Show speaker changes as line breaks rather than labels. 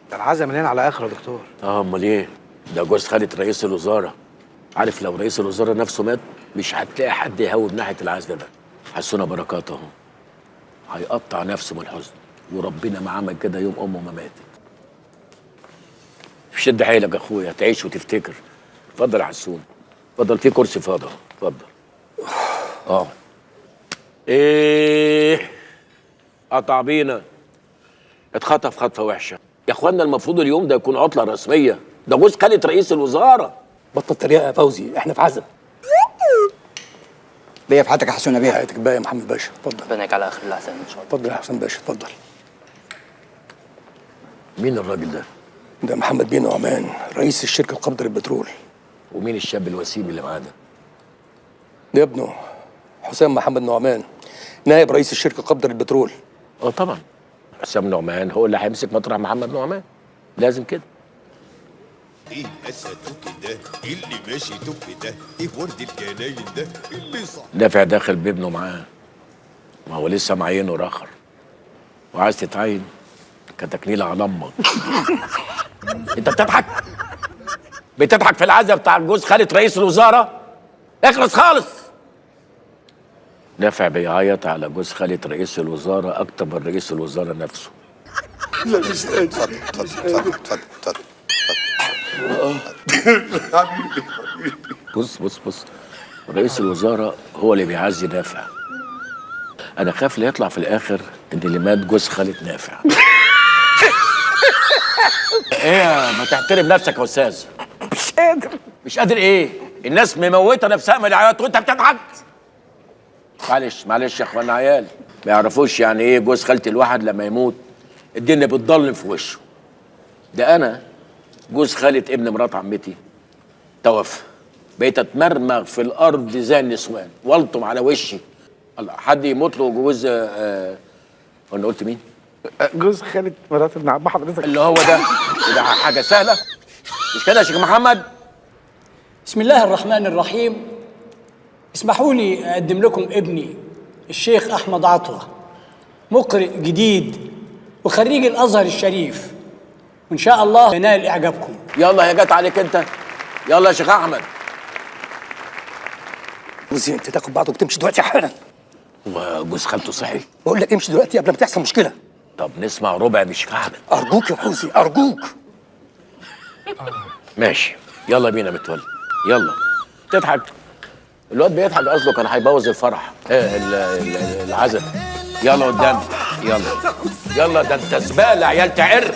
ده العزا مليان على اخره يا دكتور.
امال ايه؟ ده جوز خالة رئيس الوزاره. عارف لو رئيس الوزاره نفسه مات مش هتلاقي حد يهوب ناحيه العزا ده. حسونا بركات اهو، هيقطع نفسه من الحزن، وربنا ما عمل كده يوم امه ما ماتت. شد حيلك يا اخويا، تعيش وتفتكر. اتفضل يا حسون، اتفضل، في كرسي فاضي اهو، اتفضل. اه ايه، قطع بينا، اتخطف خطفه وحشه يا اخوانا. المفروض اليوم ده يكون عطله رسميه، ده جوز خالة رئيس الوزاره.
بطل تريقه يا فوزي، احنا في عزم.
بيا في حياتك يا حسون بيه.
حياتك بقى يا محمد باشا، اتفضل.
ربنا على اخر الاحسن ان شاء الله.
اتفضل يا حسن باشا، اتفضل.
مين الراجل ده؟
ده محمد بيه نعمان، رئيس الشركه القابضه للبترول.
ومين الشاب الوسيم اللي معاه ده؟
ده ابنه حسام محمد نعمان، نائب رئيس الشركه القابضه للبترول.
اه طبعا، حسام نعمان هو اللي هيمسك مطرح محمد نعمان، لازم كده.
ايه اسده كده، ايه اللي ماشي كده، ايه ورد الجناين ده اللي صح.
دافع داخل بابنه معاه، ما هو لسه معينه راخر، وعايز تتعين كتكنيله على امك. انت بتضحك في العزا بتاع جوز خالة رئيس الوزاره؟ اخلص خالص. دافع بيعيط على جوز خالة رئيس الوزاره اكتر من رئيس الوزاره نفسه.
لا مش قادر. اتفضل.
بص، رئيس الوزاره هو اللي بيعزي نافع. انا خاف لا يطلع في الاخر ان اللي مات جوز خالة نافع. ايه، ما تحترم نفسك يا استاذ. مش قادر ايه؟ الناس مموته نفسها من العياط وانت بتضحك. معلش يا اخوانا، عيال ما يعرفوش يعني ايه جوز خالة الواحد لما يموت الدنيا بتضلم في وشه. ده انا جوز خالة ابن مرات عمتي توفى، بقيت اتمرمغ في الارض زي النسوان والطم على وشي. الله، حد يموت له جوز وانا قلت مين؟
جوز خالة مرات ابن عم حضرتك.
اللي هو ده حاجه سهله، مش كده يا شيخ محمد؟
بسم الله الرحمن الرحيم. اسمحوا لي أقدم لكم ابني الشيخ أحمد عطوة، مقرئ جديد وخريج الأزهر الشريف، وإن شاء الله ينال إعجابكم.
يلا يا جت عليك انت، يلا يا شيخ احمد.
فوزي انت تاخد بعضك وتمشي دلوقتي حالا.
هو جوز خالته صحي؟
بقول لك امشي دلوقتي قبل ما تحصل مشكله.
طب نسمع ربع يا شيخ احمد.
ارجوك يا فوزي، ارجوك.
ماشي، يلا بينا متولي، يلا. تضحك؟ الواد بيضحك، قصده كان هيبوظ الفرح، العزا. يلا قدام، يلا، ده انت زباله عيال تعر.